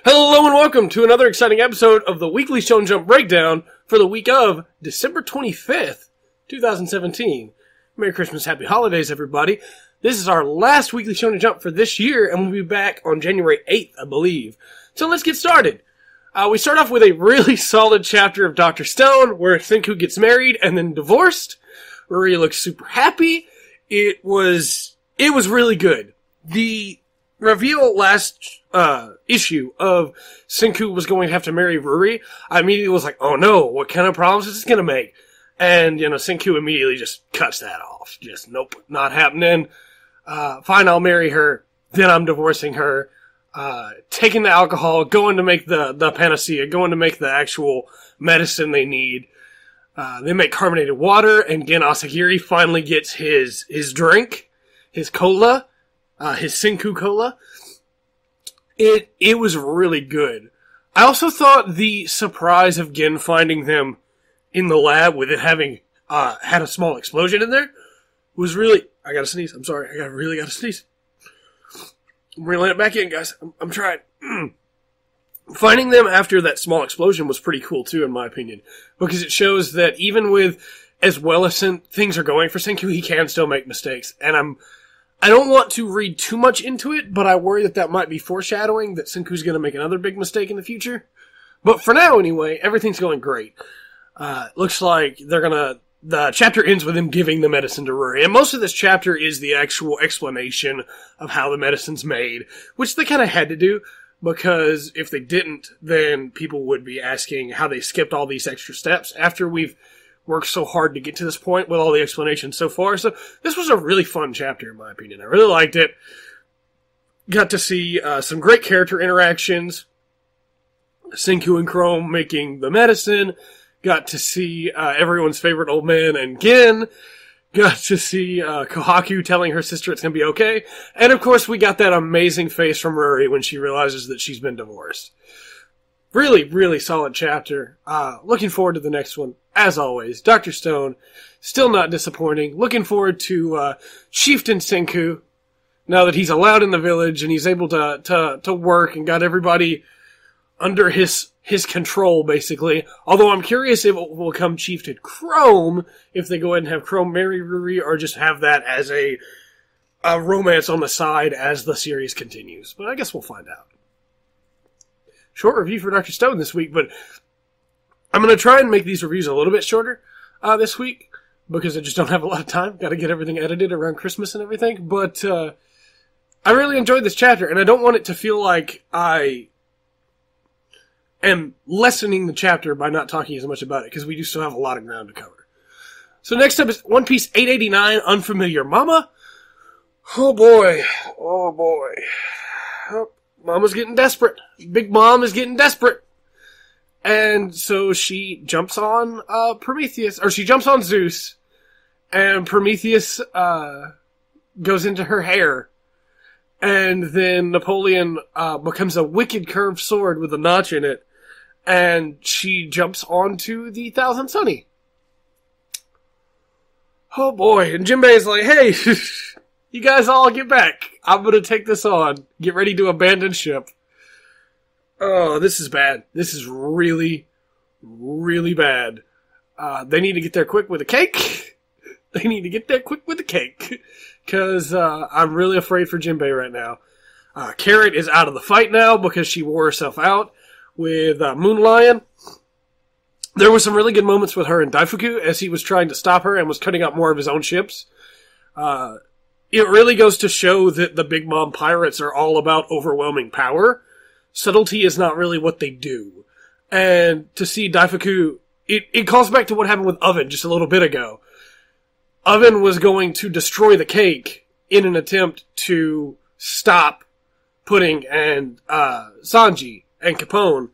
Hello and welcome to another exciting episode of the weekly Shonen Jump Breakdown for the week of December 25th, 2017. Merry Christmas, Happy Holidays, everybody. This is our last weekly Shonen Jump for this year, and we'll be back on January 8th, I believe. So let's get started. We start off with a really solid chapter of Dr. Stone, where Senku gets married and then divorced. Ruri looks super happy. It was really good. The reveal last issue of Senku was going to have to marry Ruri, I immediately was like, oh no, what kind of problems is this going to make? And, Senku immediately just cuts that off. Just, nope, not happening. Fine, I'll marry her. Then I'm divorcing her. Taking the alcohol, going to make the panacea, going to make the actual medicine they need. They make carbonated water, and Gen Asagiri finally gets his drink, his cola, his Senku cola. It was really good. I also thought the surprise of Gen finding them in the lab with it having had a small explosion in there was really... I gotta sneeze. I'm sorry. I really gotta sneeze. I'm reeling it back in, guys. I'm trying. Finding them after that small explosion was pretty cool, too, in my opinion. Because it shows that even with as well as things are going for Senku, he can still make mistakes. And I don't want to read too much into it, but I worry that might be foreshadowing that Senku's going to make another big mistake in the future. But for now, anyway, everything's going great. Looks like the chapter ends with him giving the medicine to Ruri. And most of this chapter is the actual explanation of how the medicine's made, which they kind of had to do, because if they didn't, then people would be asking how they skipped all these extra steps after we've worked so hard to get to this point with all the explanations so far. So this was a really fun chapter, in my opinion. I really liked it. Got to see some great character interactions. Senku and Chrome making the medicine. Got to see everyone's favorite old man and Gen. Got to see Kohaku telling her sister it's going to be okay. And of course we got that amazing face from Ruri when she realizes that she's been divorced. Really, really solid chapter. Looking forward to the next one. As always, Dr. Stone, still not disappointing. Looking forward to Chieftain Senku, now that he's allowed in the village and he's able to work and got everybody under his control, basically. Although I'm curious if it will become Chieftain Chrome, if they go ahead and have Chrome marry Ruri, or just have that as a romance on the side as the series continues. But I guess we'll find out. Short review for Dr. Stone this week, but I'm going to try and make these reviews a little bit shorter this week, because I just don't have a lot of time. Got to get everything edited around Christmas and everything, but I really enjoyed this chapter, and I don't want it to feel like I am lessening the chapter by not talking as much about it, because we do still have a lot of ground to cover. So next up is One Piece 889, Unfamiliar Mama. Oh boy. Oh, Mama's getting desperate. Big Mom is getting desperate. And so she jumps on Prometheus, or she jumps on Zeus, and Prometheus goes into her hair. And then Napoleon becomes a wicked curved sword with a notch in it, and she jumps onto the Thousand Sunny. Oh boy, and Jinbei's like, hey, you guys all get back. I'm gonna take this on. Get ready to abandon ship. Oh, this is bad. This is really, really bad. They need to get there quick with a cake. They need to get there quick with a cake. Because I'm really afraid for Jinbei right now. Carrot is out of the fight now because she wore herself out with Moon Lion. There were some really good moments with her and Daifuku as he was trying to stop her and was cutting up more of his own ships. It really goes to show that the Big Mom pirates are all about overwhelming power. Subtlety is not really what they do. And to see Daifuku, it calls back to what happened with Oven just a little bit ago. Oven was going to destroy the cake in an attempt to stop Pudding and Sanji and Capone.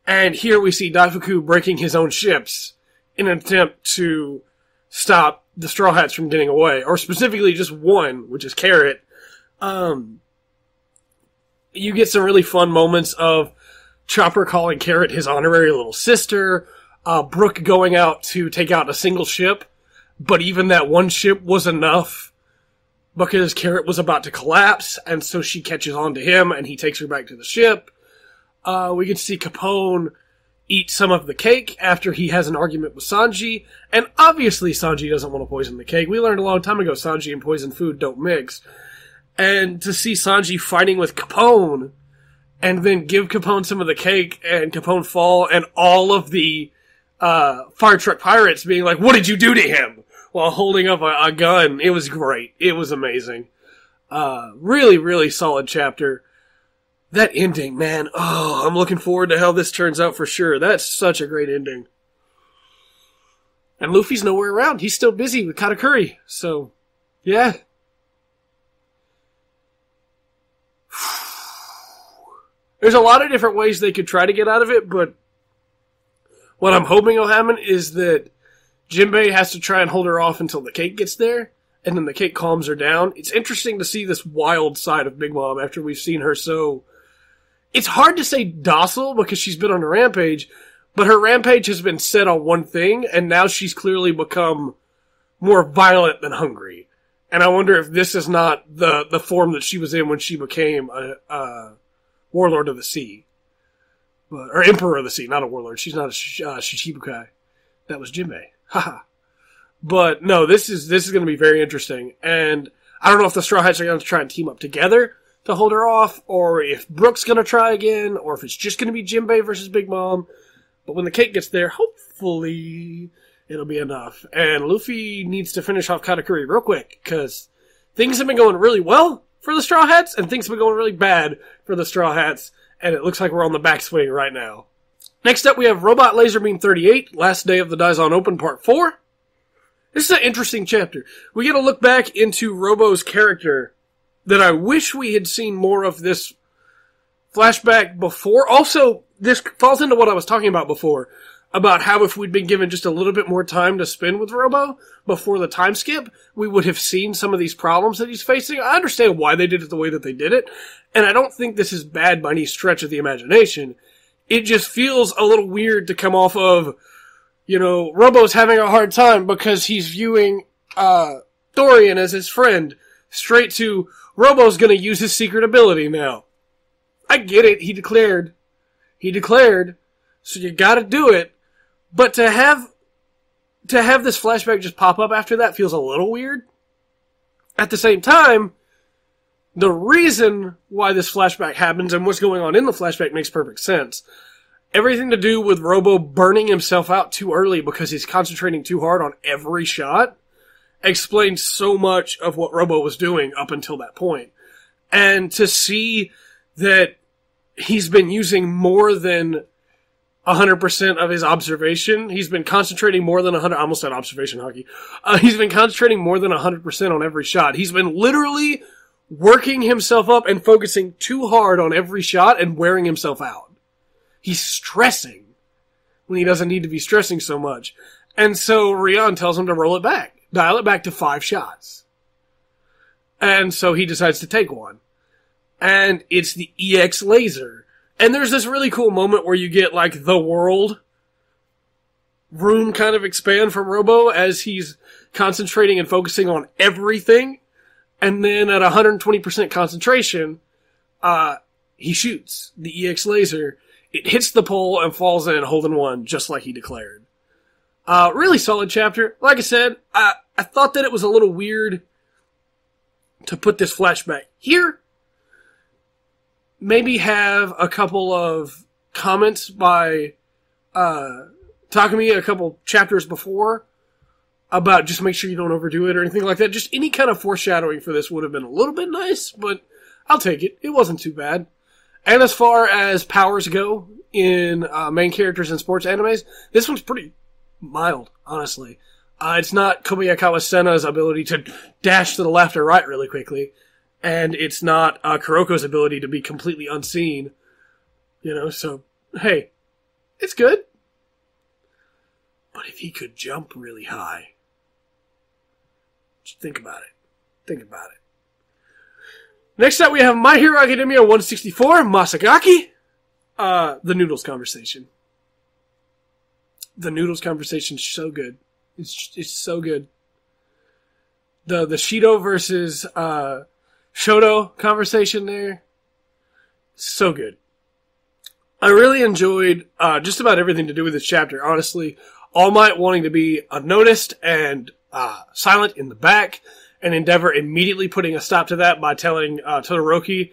And here we see Daifuku breaking his own ships in an attempt to stop the Straw Hats from getting away. Or specifically just one, which is Carrot. You get some really fun moments of Chopper calling Carrot his honorary little sister, Brook going out to take out a single ship, but even that one ship was enough because Carrot was about to collapse, and so she catches on to him, and he takes her back to the ship. We get to see Capone eat some of the cake after he has an argument with Sanji. And obviously Sanji doesn't want to poison the cake. We learned a long time ago Sanji and poisoned food don't mix. And to see Sanji fighting with Capone and then give Capone some of the cake and Capone fall and all of the fire truck pirates being like, what did you do to him? While holding up a gun. It was great. It was amazing. Really, really solid chapter. That ending, man. Oh, I'm looking forward to how this turns out for sure. That's such a great ending. And Luffy's nowhere around. He's still busy with Katakuri. So, yeah. There's a lot of different ways they could try to get out of it, but what I'm hoping will happen is that Jinbei has to try and hold her off until the cake gets there, and then the cake calms her down. It's interesting to see this wild side of Big Mom after we've seen her so... It's hard to say docile because she's been on a rampage, but her rampage has been set on one thing, and now she's clearly become more violent than hungry. And I wonder if this is not the form that she was in when she became a Warlord of the Sea. Or Emperor of the Sea, not a Warlord. She's not a Shichibukai. That was Jinbei. Haha. But no, this is going to be very interesting. And I don't know if the Straw Hats are going to try and team up together to hold her off, or if Brooke's going to try again, or if it's just going to be Jinbei versus Big Mom. But when the cake gets there, hopefully it'll be enough. And Luffy needs to finish off Katakuri real quick, because things have been going really well for the Straw Hats, and things have been going really bad for the Straw Hats, and it looks like we're on the backswing right now. Next up, we have Robot Laserbeam 38, Last Day of the Daizon Open Part 4. This is an interesting chapter. We get to look back into Robo's character that I wish we had seen more of this flashback before. Also, this falls into what I was talking about before, about how if we'd been given just a little bit more time to spend with Robo before the time skip, we would have seen some of these problems that he's facing. I understand why they did it the way that they did it, and I don't think this is bad by any stretch of the imagination. It just feels a little weird to come off of, you know, Robo's having a hard time because he's viewing Dorian as his friend, straight to Robo's gonna use his secret ability now. I get it, he declared, so you gotta do it, but to have this flashback just pop up after that feels a little weird. At the same time, the reason why this flashback happens and what's going on in the flashback makes perfect sense. Everything to do with Robo burning himself out too early because he's concentrating too hard on every shot explains so much of what Robo was doing up until that point. And to see that he's been using more than 100% of his observation, he's been concentrating more than 100, I almost said observation hockey. He's been concentrating more than 100% on every shot. He's been literally working himself up and focusing too hard on every shot and wearing himself out. He's stressing when he doesn't need to be stressing so much. And so Rion tells him to roll it back. Dial it back to 5 shots. And so he decides to take one. And it's the EX laser. And there's this really cool moment where you get like the world room kind of expand from Robo as he's concentrating and focusing on everything. And then at 120% concentration, he shoots the EX laser. It hits the pole and falls in holding one, just like he declared. Really solid chapter. Like I said, I thought that it was a little weird to put this flashback here. Maybe have a couple of comments by Takumi a couple chapters before about just make sure you don't overdo it or anything like that. Just any kind of foreshadowing for this would have been a little bit nice, but I'll take it. It wasn't too bad. And as far as powers go in main characters in sports animes, this one's pretty mild, honestly. It's not Kobayakawa Senna's ability to dash to the left or right really quickly, and it's not Kuroko's ability to be completely unseen. You know, so, hey, it's good. But if he could jump really high, just think about it. Think about it. Next up, we have My Hero Academia 164, Masegaki. The Noodles conversation. The Noodles conversation is so good. It's so good. The Shido versus Shoto conversation there, so good. I really enjoyed just about everything to do with this chapter, honestly. All Might wanting to be unnoticed and silent in the back, and Endeavor immediately putting a stop to that by telling Todoroki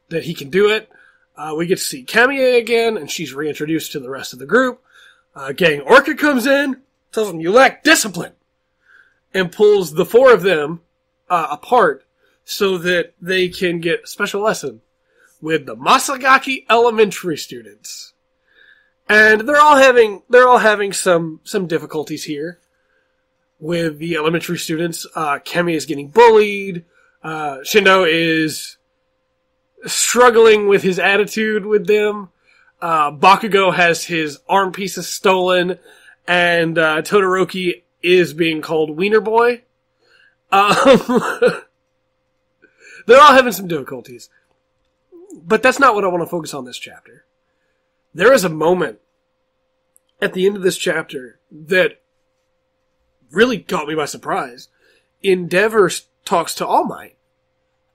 that he can do it. We get to see Kamiya again, and she's reintroduced to the rest of the group. Gang Orca comes in, tells them you lack discipline, and pulls the four of them apart so that they can get a special lesson with the Masegaki elementary students. And they're all having some difficulties here with the elementary students. Kemi is getting bullied. Shindo is struggling with his attitude with them. Bakugo has his arm pieces stolen, and Todoroki is being called Wiener Boy. They're all having some difficulties. But that's not what I want to focus on this chapter. There is a moment at the end of this chapter that really caught me by surprise. Endeavor talks to All Might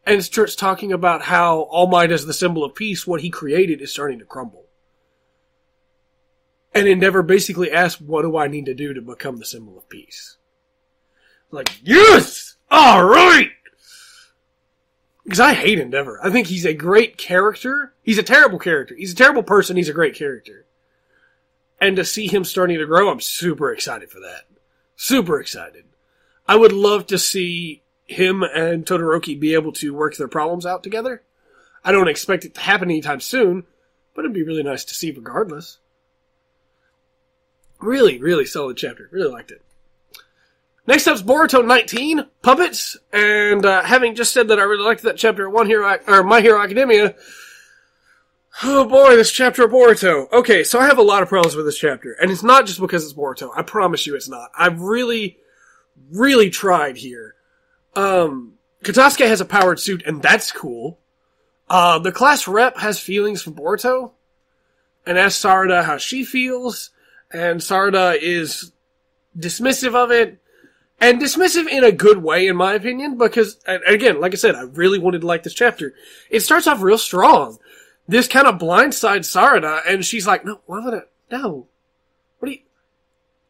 and starts talking about how All Might is the symbol of peace. What he created is starting to crumble. And Endeavor basically asks, what do I need to do to become the symbol of peace? Like, yes! Alright! Because I hate Endeavor. I think he's a great character. He's a terrible character. He's a terrible person. He's a great character. And to see him starting to grow, I'm super excited for that. Super excited. I would love to see him and Todoroki be able to work their problems out together. I don't expect it to happen anytime soon, but it'd be really nice to see regardless. Really, really solid chapter. Really liked it. Next up's Boruto 19, Puppets, and having just said that I really liked that chapter at My Hero Academia, oh boy, this chapter of Boruto. Okay, so I have a lot of problems with this chapter, and it's not just because it's Boruto. I promise you it's not. I've really, really tried here. Katasuke has a powered suit, and that's cool. The class rep has feelings for Boruto, and asks Sarada how she feels, and Sarada is dismissive of it. And dismissive in a good way, in my opinion, because, again, like I said, I really wanted to like this chapter. It starts off real strong. This kind of blindsides Sarada, and she's like, no, why would I? No.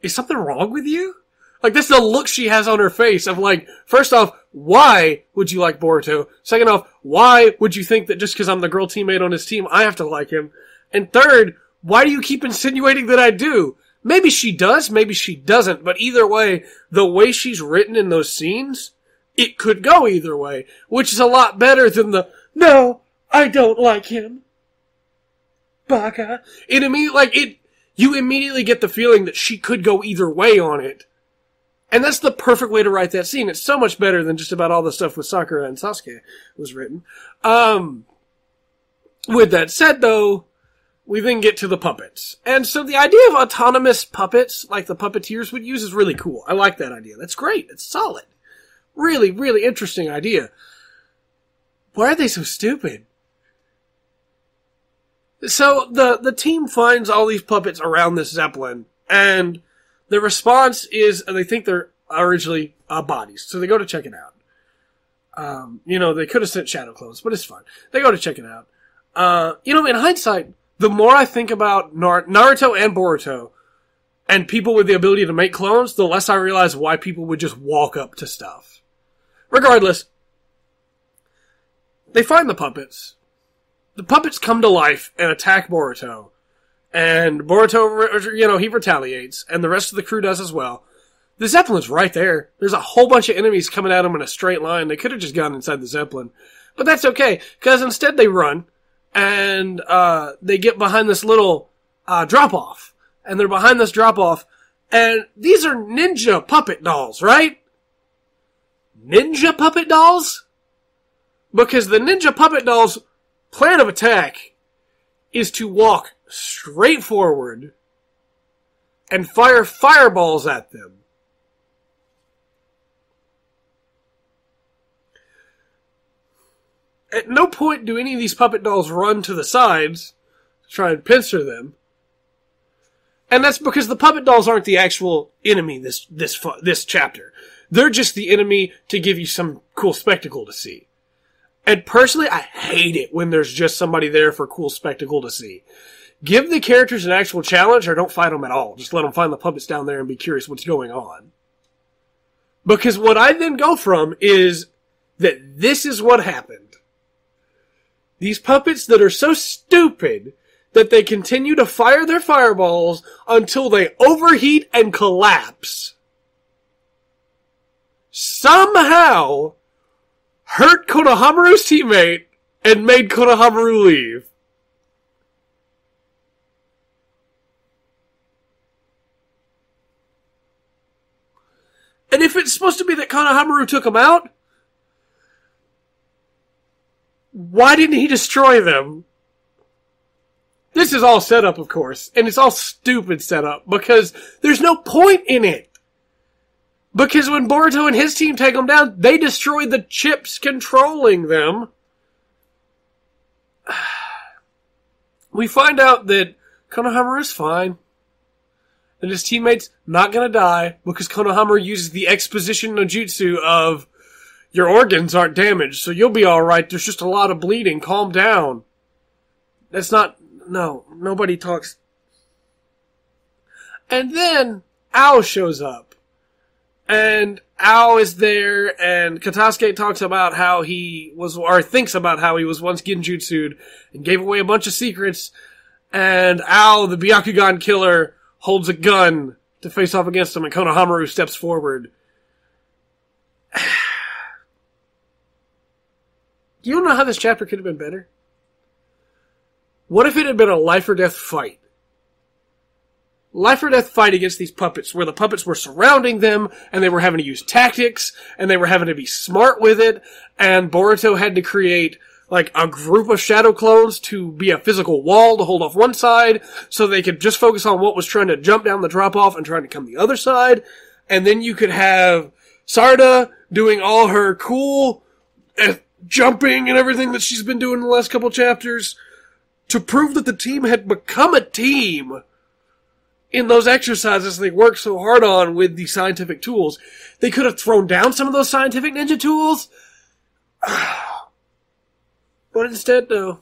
Is something wrong with you? Like, that's the look she has on her face of like, first off, why would you like Boruto? Second off, why would you think that just because I'm the girl teammate on his team, I have to like him? And third, why do you keep insinuating that I do? Maybe she does, maybe she doesn't, but either way, the way she's written in those scenes, it could go either way, which is a lot better than the, no, I don't like him. Baka. You immediately get the feeling that she could go either way on it. And that's the perfect way to write that scene. It's so much better than just about all the stuff with Sakura and Sasuke was written. With that said though, we then get to the puppets. And so the idea of autonomous puppets, like the puppeteers would use, is really cool. I like that idea. That's great. It's solid. Really, really interesting idea. Why are they so stupid? So the team finds all these puppets around this Zeppelin, and the response is they think they're originally bodies. So they go to check it out. They could have sent shadow clones, but it's fine. They go to check it out. In hindsight, the more I think about Naruto and Boruto, and people with the ability to make clones, the less I realize why people would just walk up to stuff. Regardless, they find the puppets. The puppets come to life and attack Boruto. And Boruto, he retaliates, and the rest of the crew does as well. The Zeppelin's right there. There's a whole bunch of enemies coming at them in a straight line. They could have just gone inside the Zeppelin. But that's okay, because instead they run. And they get behind this little drop-off. And they're behind this drop-off. And these are ninja puppet dolls, right? Ninja puppet dolls? Because the ninja puppet dolls' plan of attack is to walk straight forward and fire fireballs at them. At no point do any of these puppet dolls run to the sides to try and pincer them. And that's because the puppet dolls aren't the actual enemy this chapter. They're just the enemy to give you some cool spectacle to see. And personally, I hate it when there's just somebody there for cool spectacle to see. Give the characters an actual challenge or don't fight them at all. Just let them find the puppets down there and be curious what's going on. Because what I then go from is that this is what happened. These puppets that are so stupid that they continue to fire their fireballs until they overheat and collapse, somehow hurt Konohamaru's teammate and made Konohamaru leave. And if it's supposed to be that Konohamaru took him out, why didn't he destroy them? This is all set up, of course, and it's all stupid setup because there's no point in it. Because when Boruto and his team take them down, they destroy the chips controlling them. We find out that Konohamaru is fine. And his teammate's not gonna die because Konohamaru uses the exposition no jutsu of your organs aren't damaged, so you'll be alright. There's just a lot of bleeding. Calm down. That's not... No, nobody talks. And then Ao shows up. And Ao is there, and Katasuke talks about how he was, or thinks about how he was once genjutsu'd and gave away a bunch of secrets. And Ao, the Byakugan killer, holds a gun to face off against him, and Konohamaru steps forward. You don't know how this chapter could have been better? What if it had been a life or death fight? Life or death fight against these puppets, where the puppets were surrounding them, and they were having to use tactics, and they were having to be smart with it, and Boruto had to create like a group of shadow clones to be a physical wall to hold off one side, so they could just focus on what was trying to jump down the drop-off and trying to come the other side. And then you could have Sarda doing all her cool jumping and everything that she's been doing in the last couple chapters to prove that the team had become a team in those exercises they worked so hard on with the scientific tools. They could have thrown down some of those scientific ninja tools. But instead, no.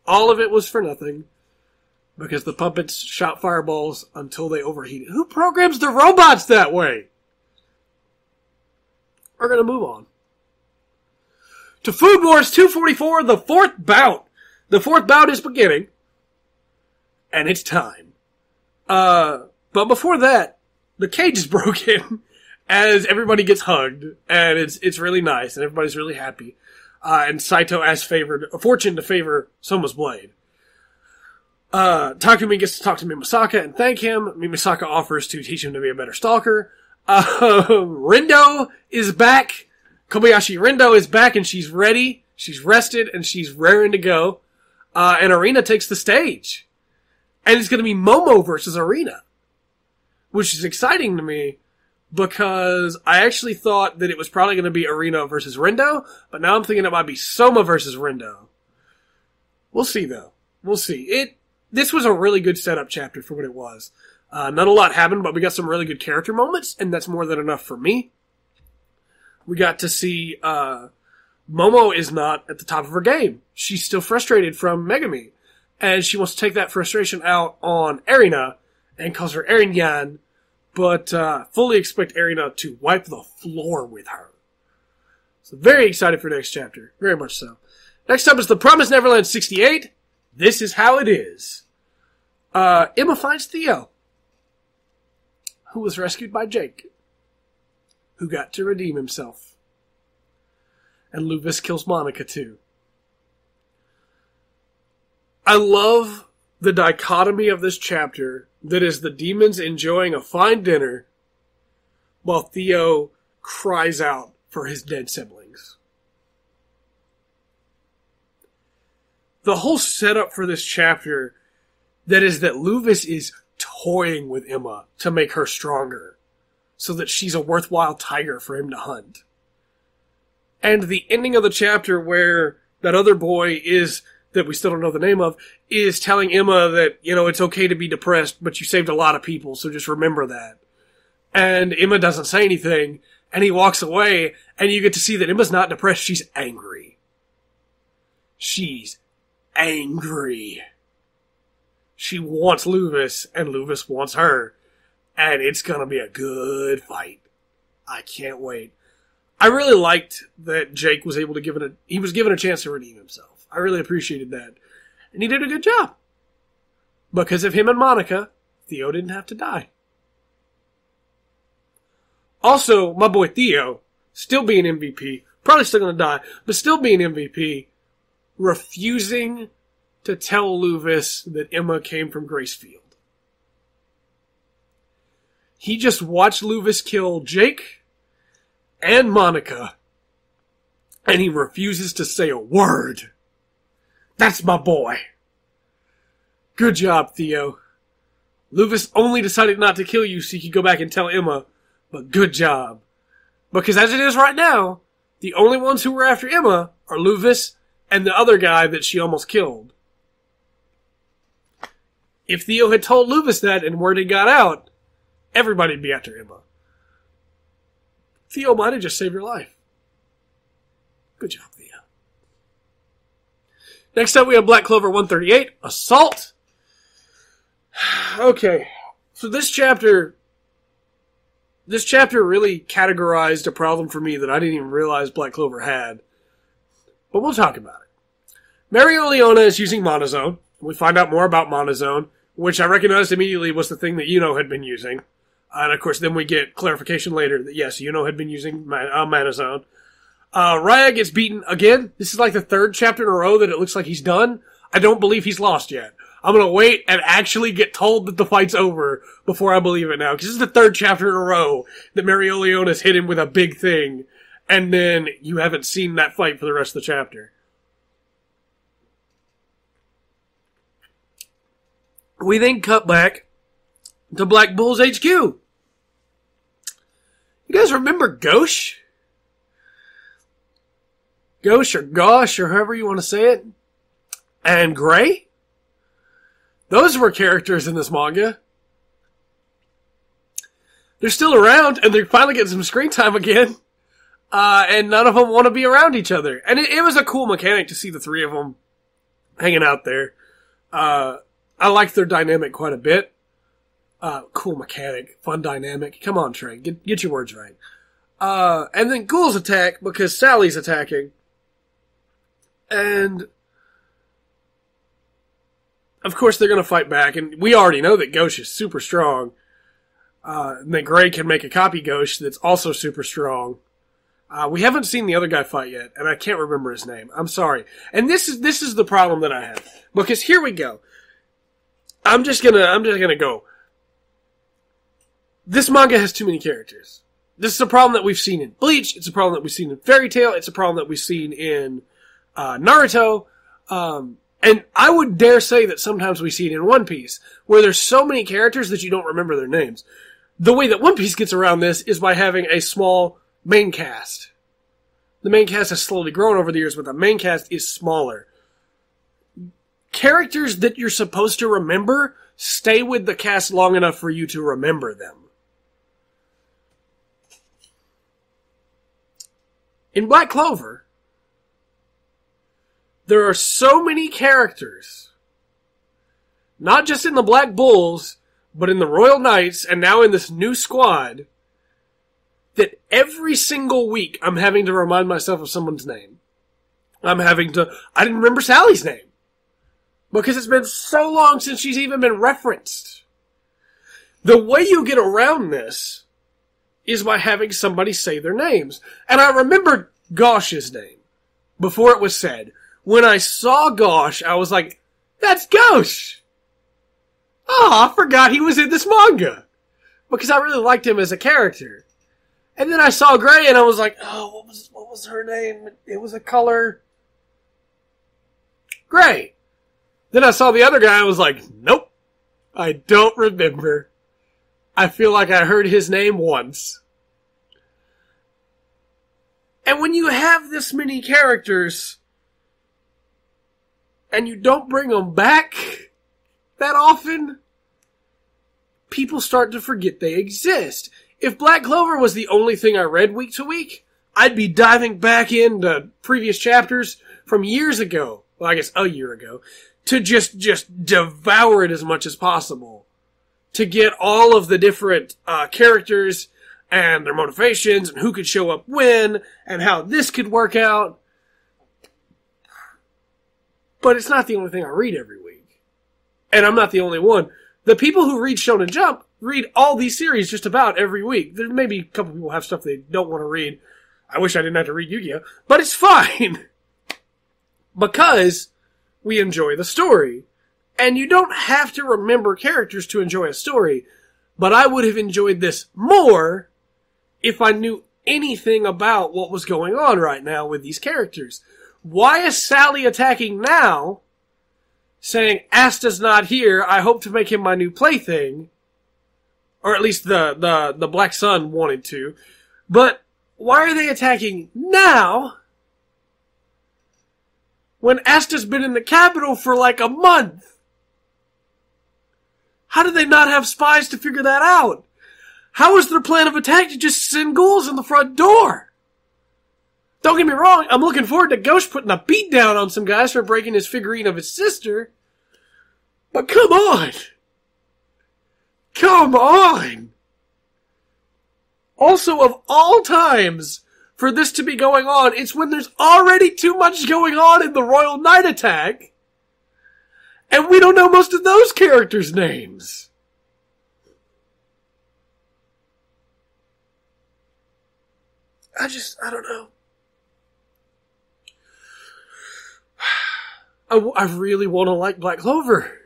All of it was for nothing. Because the puppets shot fireballs until they overheated. Who programs the robots that way? We're going to move on. To Food Wars 244, the fourth bout. The fourth bout is beginning. And it's time. But before that, the cage is broken as everybody gets hugged. And it's really nice. And everybody's really happy. And Saito has fortune to favor Soma's blade. Takumi gets to talk to Mimasaka and thank him. Mimasaka offers to teach him to be a better stalker. Rindo is back. Kobayashi Rindo is back and she's ready. She's rested and she's raring to go. And Arena takes the stage. And it's going to be Momo versus Arena. Which is exciting to me. Because I actually thought that it was probably going to be Arena versus Rindo, but now I'm thinking it might be Soma versus Rindo. We'll see, though. We'll see. This was a really good setup chapter for what it was. Not a lot happened, but we got some really good character moments, and that's more than enough for me. We got to see Momo is not at the top of her game. She's still frustrated from Megami, and she wants to take that frustration out on Arena and calls her Erinyan. But fully expect Arena to wipe the floor with her. So very excited for next chapter. Very much so. Next up is The Promised Neverland 68. This is how it is. Emma finds Theo, who was rescued by Jake, who got to redeem himself. And Luvis kills Monica too. I love the dichotomy of this chapter that is the demons enjoying a fine dinner while Theo cries out for his dead siblings. The whole setup for this chapter that is that Luvis is toying with Emma to make her stronger so that she's a worthwhile tiger for him to hunt. And the ending of the chapter where that other boy is, that we still don't know the name of, is telling Emma that, it's okay to be depressed, but you saved a lot of people, so just remember that. And Emma doesn't say anything, and he walks away, and you get to see that Emma's not depressed, she's angry. She's angry. She wants Luvis, and Luvis wants her. And it's gonna be a good fight. I can't wait. I really liked that Jake was able to he was given a chance to redeem himself. I really appreciated that. And he did a good job. Because of him and Monica, Theo didn't have to die. Also, my boy Theo, still being MVP, probably still gonna die, but still being MVP, refusing to tell Luvis that Emma came from Gracefield. He just watched Luvis kill Jake and Monica, and he refuses to say a word. That's my boy. Good job, Theo. Luvis only decided not to kill you so you could go back and tell Emma, but good job. Because as it is right now, the only ones who were after Emma are Luvis and the other guy that she almost killed. If Theo had told Luvis that and word had got out, everybody'd be after Emma. Theo might have just saved her life. Good job, Theo. Next up, we have Black Clover 138, Assault. Okay, so this chapter really categorized a problem for me that I didn't even realize Black Clover had. But we'll talk about it. Mereoleona is using Monozone. We find out more about Monozone, which I recognized immediately was the thing that Yuno had been using. And of course, then we get clarification later that yes, Yuno had been using Monozone. Raya gets beaten again. This is like the third chapter in a row that it looks like he's done. I don't believe he's lost yet. I'm gonna wait and actually get told that the fight's over before I believe it now. Because this is the third chapter in a row that Mereoleona's hit him with a big thing. And then you haven't seen that fight for the rest of the chapter. We then cut back to Black Bull's HQ. You guys remember Ghosh? Ghosh or Gosh or however you want to say it. And Gray? Those were characters in this manga. They're still around, and they're finally getting some screen time again. And none of them want to be around each other. And it was a cool mechanic to see the three of them hanging out there. I liked their dynamic quite a bit. Cool mechanic, fun dynamic. Come on, Trey, get your words right. And then Ghouls attack because Sally's attacking. And of course, they're going to fight back, and we already know that Ghosh is super strong. And that Gray can make a copy Ghosh that's also super strong. We haven't seen the other guy fight yet, and I can't remember his name. I'm sorry. And this is the problem that I have. Because here we go. I'm just gonna go. This manga has too many characters. This is a problem that we've seen in Bleach. It's a problem that we've seen in Fairy Tail. It's a problem that we've seen in Naruto. And I would dare say that sometimes we see it in One Piece, where there's so many characters that you don't remember their names. The way that One Piece gets around this is by having a small main cast. The main cast has slowly grown over the years, but the main cast is smaller. Characters that you're supposed to remember stay with the cast long enough for you to remember them. In Black Clover, there are so many characters, not just in the Black Bulls, but in the Royal Knights, and now in this new squad, that every single week I'm having to remind myself of someone's name. I didn't remember Sally's name. Because it's been so long since she's even been referenced. The way you get around this is by having somebody say their names. And I remembered Gosh's name before it was said. When I saw Gosh, I was like, that's Ghosh! Oh, I forgot he was in this manga. Because I really liked him as a character. And then I saw Gray and I was like, oh, what was her name? It was a color. Gray. Then I saw the other guy and I was like, nope. I don't remember. I feel like I heard his name once. And when you have this many characters and you don't bring them back that often, people start to forget they exist. If Black Clover was the only thing I read week to week, I'd be diving back into previous chapters from years ago, well, I guess a year ago, to just devour it as much as possible. To get all of the different characters and their motivations and who could show up when and how this could work out. But it's not the only thing I read every week. And I'm not the only one. The people who read Shonen Jump read all these series just about every week. There may be a couple people who have stuff they don't want to read. I wish I didn't have to read Yu-Gi-Oh! But it's fine. Because we enjoy the story. And you don't have to remember characters to enjoy a story. But I would have enjoyed this more if I knew anything about what was going on right now with these characters. Why is Sally attacking now, saying, Asta's not here, I hope to make him my new plaything? Or at least the Black Sun wanted to. But why are they attacking now, when Asta's been in the capital for like a month? How did they not have spies to figure that out? How is their plan of attack to just send ghouls in the front door? Don't get me wrong, I'm looking forward to Ghost putting a beat down on some guys for breaking his figurine of his sister. But come on! Come on! Also, of all times for this to be going on, it's when there's already too much going on in the Royal Night Attack. And we don't know most of those characters' names. I don't know. I really want to like Black Clover.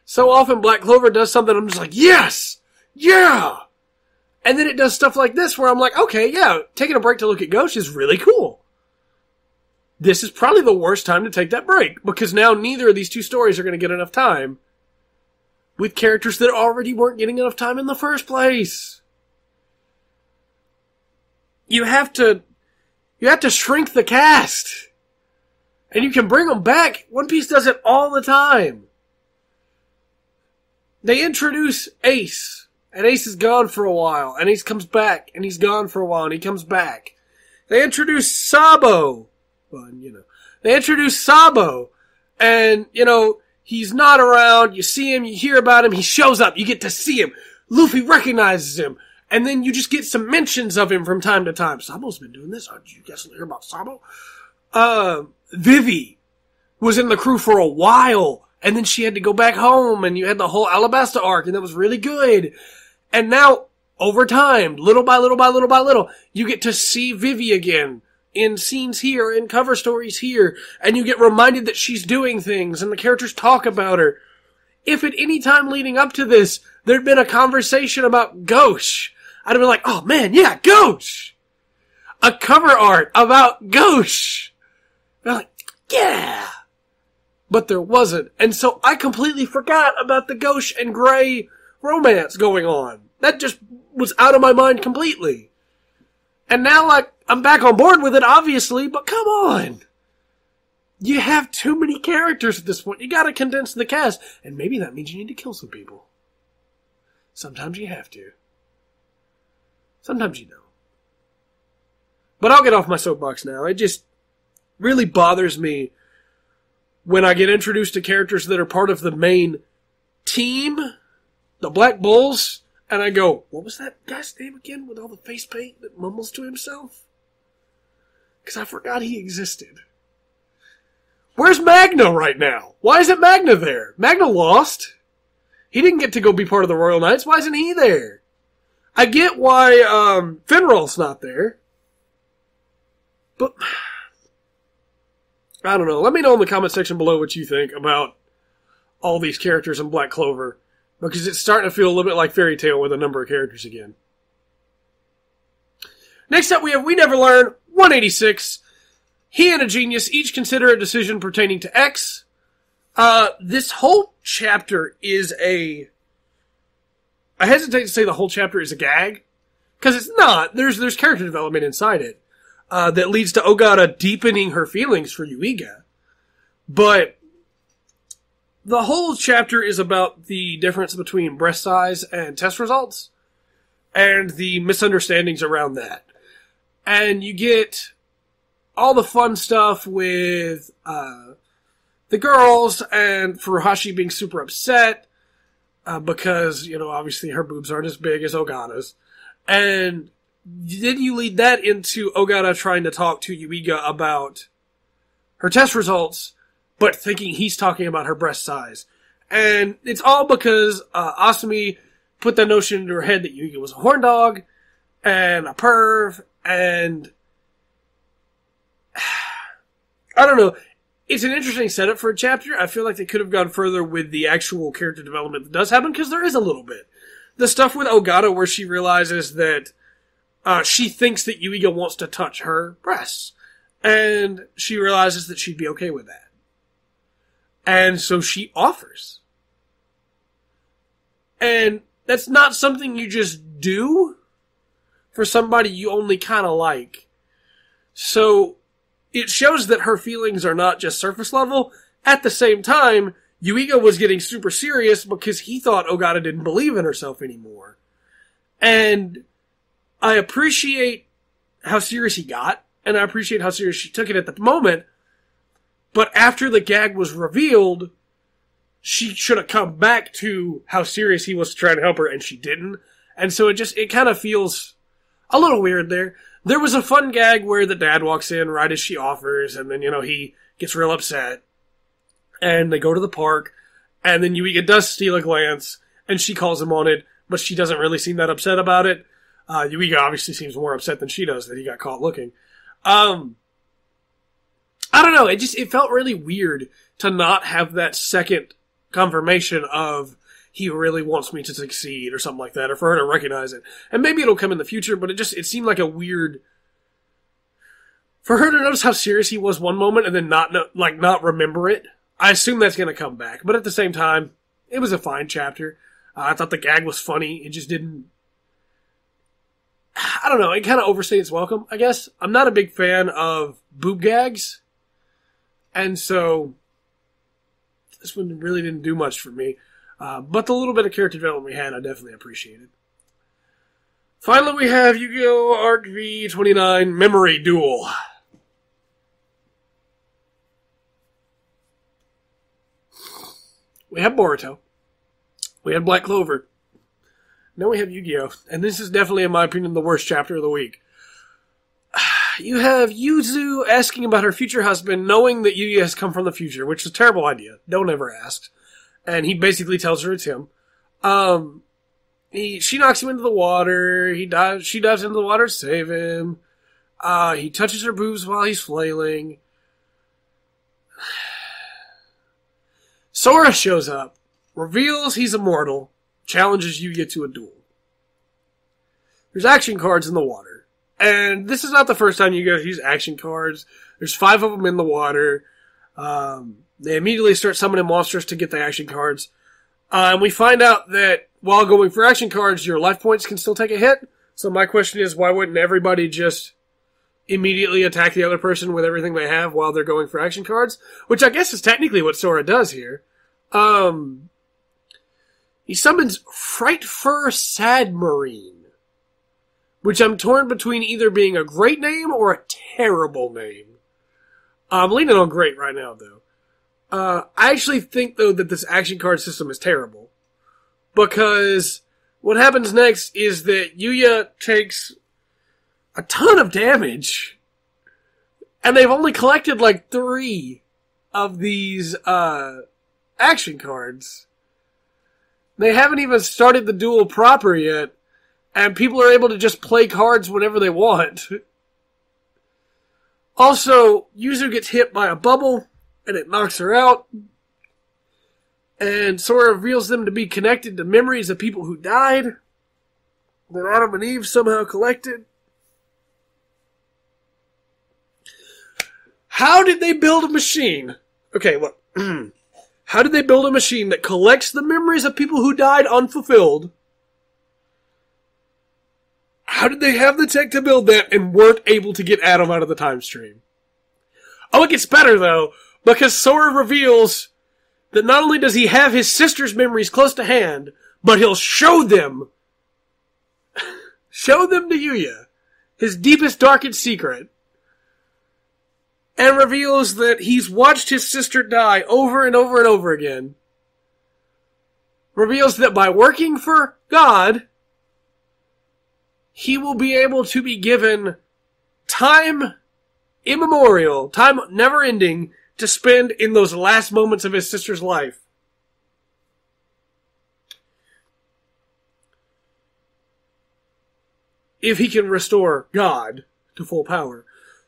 So often Black Clover does something I'm just like, yes! Yeah! And then it does stuff like this where I'm like, okay, yeah, taking a break to look at Ghost is really cool. This is probably the worst time to take that break, because now neither of these two stories are going to get enough time with characters that already weren't getting enough time in the first place. You have to shrink the cast. And you can bring them back. One Piece does it all the time. They introduce Ace, and Ace is gone for a while, and Ace comes back, and he's gone for a while, and he comes back. They introduce Sabo. Well, they introduce Sabo, and, he's not around, you see him, you hear about him, he shows up, you get to see him. Luffy recognizes him, and then you just get some mentions of him from time to time. Sabo's been doing this. Did you guys hear about Sabo? Vivi was in the crew for a while, and then she had to go back home, and you had the whole Alabasta arc, and that was really good. And now, over time, little by little by little by little, you get to see Vivi again in scenes here, in cover stories here, and you get reminded that she's doing things, and the characters talk about her. If at any time leading up to this, there'd been a conversation about Ghosh, I'd have been like, oh man, yeah, Ghosh! A cover art about Ghosh! And I'm like, yeah! But there wasn't. And so I completely forgot about the Ghosh and Gray romance going on. That just was out of my mind completely. And now, I'm back on board with it, obviously, but come on! You have too many characters at this point. You gotta condense the cast. And maybe that means you need to kill some people. Sometimes you have to. Sometimes you don't. But I'll get off my soapbox now. It just really bothers me when I get introduced to characters that are part of the main team, the Black Bulls, and I go, what was that guy's name again with all the face paint that mumbles to himself? Because I forgot he existed. Where's Magna right now? Why isn't Magna there? Magna lost. He didn't get to go be part of the Royal Knights. Why isn't he there? I get why Finral's not there. But I don't know. Let me know in the comment section below what you think about all these characters in Black Clover. Because it's starting to feel a little bit like Fairy Tail with a number of characters again. Next up we have We Never Learn, 186. He and a genius each consider a decision pertaining to X. This whole chapter is I hesitate to say the whole chapter is a gag. Because it's not. There's character development inside it. That leads to Ogata deepening her feelings for Yuiga. But the whole chapter is about the difference between breast size and test results. And the misunderstandings around that. And you get all the fun stuff with the girls, and Furuhashi being super upset because, obviously her boobs aren't as big as Ogata's. And then you lead that into Ogata trying to talk to Yuiga about her test results, but thinking he's talking about her breast size. And it's all because Asumi put that notion into her head that Yuiga was a horn dog and a perv, and I don't know. It's an interesting setup for a chapter. I feel like they could have gone further with the actual character development that does happen, because there is a little bit. The stuff with Ogata where she realizes that she thinks that Yuiga wants to touch her breasts, and she realizes that she'd be okay with that. And so she offers. And that's not something you just do for somebody you only kind of like. So it shows that her feelings are not just surface level. At the same time, Yuiga was getting super serious because he thought Ogata didn't believe in herself anymore. And I appreciate how serious he got, and I appreciate how serious she took it at the moment. But after the gag was revealed, she should have come back to how serious he was trying to help her, and she didn't. And so it kind of feels a little weird there. There was a fun gag where the dad walks in right as she offers, and then, he gets real upset. And they go to the park, and then Yuiga does steal a glance, and she calls him on it, but she doesn't really seem that upset about it. Yuiga obviously seems more upset than she does that he got caught looking. I don't know, it felt really weird to not have that second confirmation of he really wants me to succeed or something like that, or for her to recognize it. And maybe it'll come in the future, but it seemed like a weird, for her to notice how serious he was one moment and then not remember it. I assume that's going to come back, but at the same time, it was a fine chapter. I thought the gag was funny. It just didn't, I don't know, it kind of overstayed its welcome, I guess. I'm not a big fan of boob gags, and so this one really didn't do much for me. But the little bit of character development we had, I definitely appreciated. Finally, we have Yu-Gi-Oh! Arc V29 Memory Duel. We have Boruto. We have Black Clover. Now we have Yu-Gi-Oh! And this is definitely, in my opinion, the worst chapter of the week. You have Yuzu asking about her future husband, knowing that Yuya has come from the future, which is a terrible idea. Don't ever ask. And he basically tells her it's him. She knocks him into the water. She dives into the water to save him. He touches her boobs while he's flailing. Sora shows up, reveals he's immortal, challenges Yuya to a duel. There's action cards in the water. And this is not the first time Yuya uses action cards. There's 5 of them in the water. They immediately start summoning monsters to get the action cards. And we find out that while going for action cards, your life points can still take a hit. So my question is, why wouldn't everybody just immediately attack the other person with everything they have while they're going for action cards? Which I guess is technically what Sora does here. He summons Fright Fur Sad Marine, which I'm torn between either being a great name or a terrible name. I'm leaning on great right now, though. I actually think, though, that this action card system is terrible. Because what happens next is that Yuya takes a ton of damage. And they've only collected like 3 of these action cards. They haven't even started the duel proper yet. And people are able to just play cards whenever they want. Also, Yuzu gets hit by a bubble, and it knocks her out. And Sora reveals them to be connected to memories of people who died, that Adam and Eve somehow collected. How did they build a machine? Okay, look. How did they build a machine that collects the memories of people who died unfulfilled? How did they have the tech to build that and weren't able to get Adam out of the time stream? Oh, it gets better, though, because Sora reveals that not only does he have his sister's memories close to hand, but he'll show them to Yuya, his deepest, darkest secret. and reveals that he's watched his sister die over and over and over again. Reveals that by working for God, he will be able to be given time immemorial, time never ending, to spend in those last moments of his sister's life. If he can restore God to full power.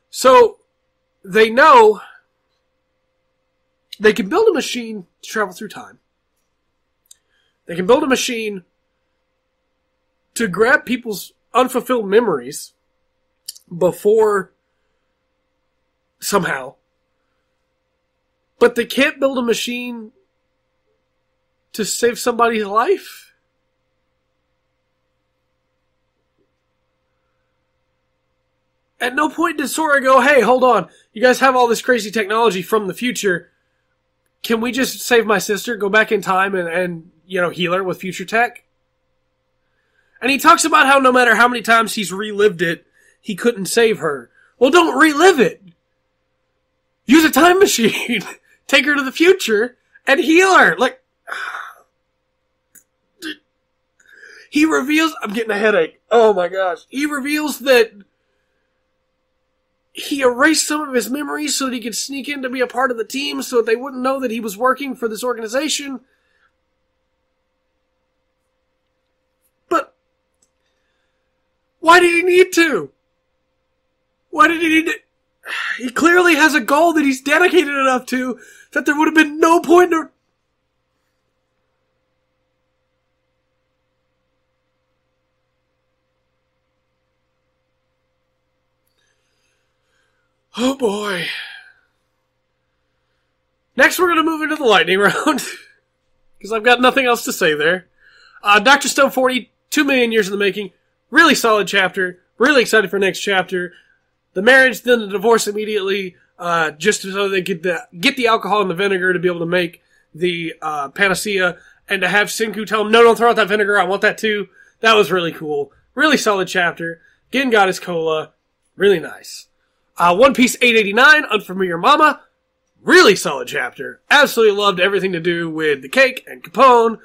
So, they know they can build a machine to travel through time. They can build a machine to grab people's unfulfilled memories before somehow. But they can't build a machine to save somebody's life? At no point did Sora go, hey, hold on, you guys have all this crazy technology from the future. Can we just save my sister, go back in time and heal her with future tech? And he talks about how no matter how many times he's relived it, he couldn't save her. Well, don't relive it. Use a time machine. Take her to the future and heal her. Like, he reveals, I'm getting a headache. Oh my gosh. He reveals that he erased some of his memories so that he could sneak in to be a part of the team so that they wouldn't know that he was working for this organization. But why did he need to? Why did he need to? He clearly has a goal that he's dedicated enough to that there would have been no point to... Oh boy. Next we're going to move into the lightning round. Because I've got nothing else to say there. Dr. Stone 40, 2 million years in the making. Really solid chapter. Really excited for next chapter. The marriage, then the divorce immediately, just so they could get the alcohol and the vinegar to be able to make the panacea, and to have Senku tell him, no, don't throw out that vinegar, I want that too. That was really cool. Really solid chapter. Gin got his cola. Really nice. One Piece 889, Unfamiliar Mama. Really solid chapter. Absolutely loved everything to do with the cake and Capone,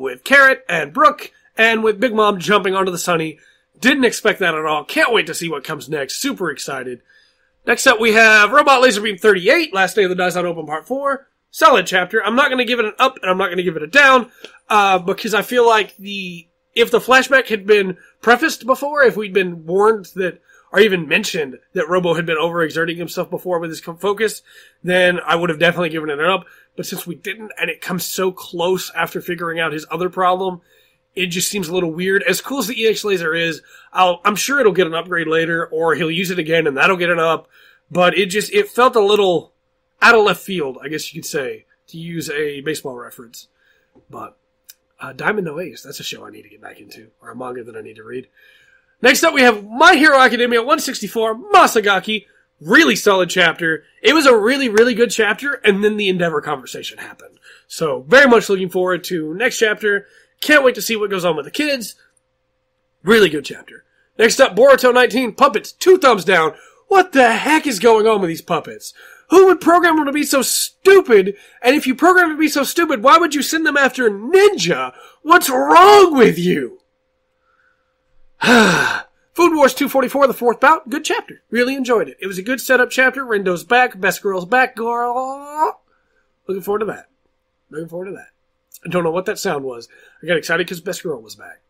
with Carrot and Brooke, and with Big Mom jumping onto the Sunny. Didn't expect that at all. Can't wait to see what comes next. Super excited. Next up we have Robot Laserbeam 38, Last Day of the Daizon Open Part 4. Solid chapter. I'm not going to give it an up and I'm not going to give it a down, because I feel like if the flashback had been prefaced before, if we'd been warned that, or even mentioned that Robo had been overexerting himself before with his focus, then I would have definitely given it an up. But since we didn't, and it comes so close after figuring out his other problem, it just seems a little weird. As cool as the EX laser is, I'm sure it'll get an upgrade later, or he'll use it again and that'll get an up. But it felt a little out of left field, I guess you could say, to use a baseball reference. But Diamond No Ace, that's a show I need to get back into, or a manga that I need to read. Next up we have My Hero Academia 164, Masegaki. Really solid chapter. It was a really, really good chapter, and then the Endeavor conversation happened. So, very much looking forward to next chapter. Can't wait to see what goes on with the kids. Really good chapter. Next up, Boruto 19, Puppets, 2 thumbs down. What the heck is going on with these puppets? Who would program them to be so stupid? And if you program them to be so stupid, why would you send them after Ninja? What's wrong with you? Food Wars 244, the 4th bout. Good chapter. Really enjoyed it. It was a good setup chapter. Rendo's back. Best girl's back, girl. Looking forward to that. Looking forward to that. I don't know what that sound was. I got excited because Best Girl was back.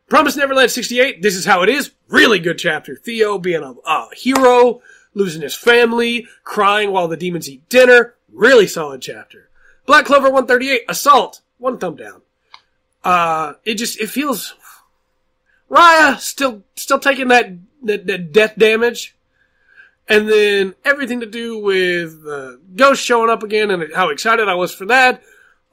Promised Neverland 68, This Is How It Is. Really good chapter. Theo being a hero, losing his family, crying while the demons eat dinner. Really solid chapter. Black Clover 138, Assault. 1 thumb down. It feels... Raya still taking that death damage. And then everything to do with Ghost showing up again and how excited I was for that.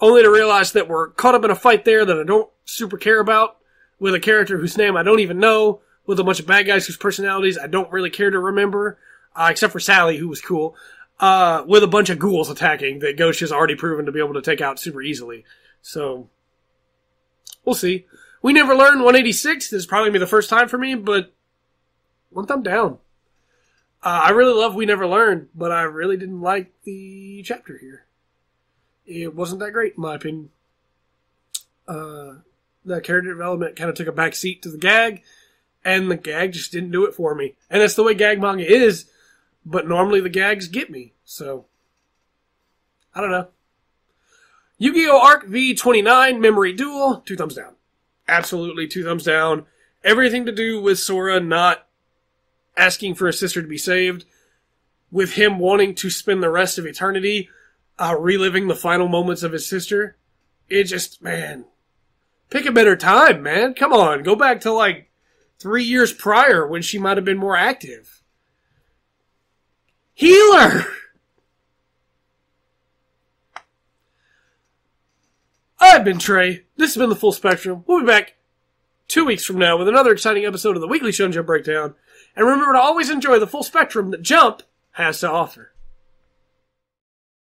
Only to realize that we're caught up in a fight there that I don't super care about, with a character whose name I don't even know, with a bunch of bad guys whose personalities I don't really care to remember, except for Sally, who was cool, with a bunch of ghouls attacking that Ghost has already proven to be able to take out super easily. So, we'll see. We Never Learned 186. This is probably going to be the first time for me, but 1 thumb down. I really love We Never Learned, but I really didn't like the chapter here. It wasn't that great, in my opinion. The character development kind of took a back seat to the gag, and the gag just didn't do it for me. And that's the way gag manga is, but normally the gags get me, so I don't know. Yu-Gi-Oh! Arc V29 Memory Duel, 2 thumbs down. Absolutely 2 thumbs down. Everything to do with Sora not asking for his sister to be saved, with him wanting to spend the rest of eternity reliving the final moments of his sister. It just, man, pick a better time, man. Come on, go back to like 3 years prior when she might have been more active. Healer! I've been Trey. This has been The Full Spectrum. We'll be back 2 weeks from now with another exciting episode of the Weekly Shonen Jump Breakdown. And remember to always enjoy the full spectrum that Jump has to offer.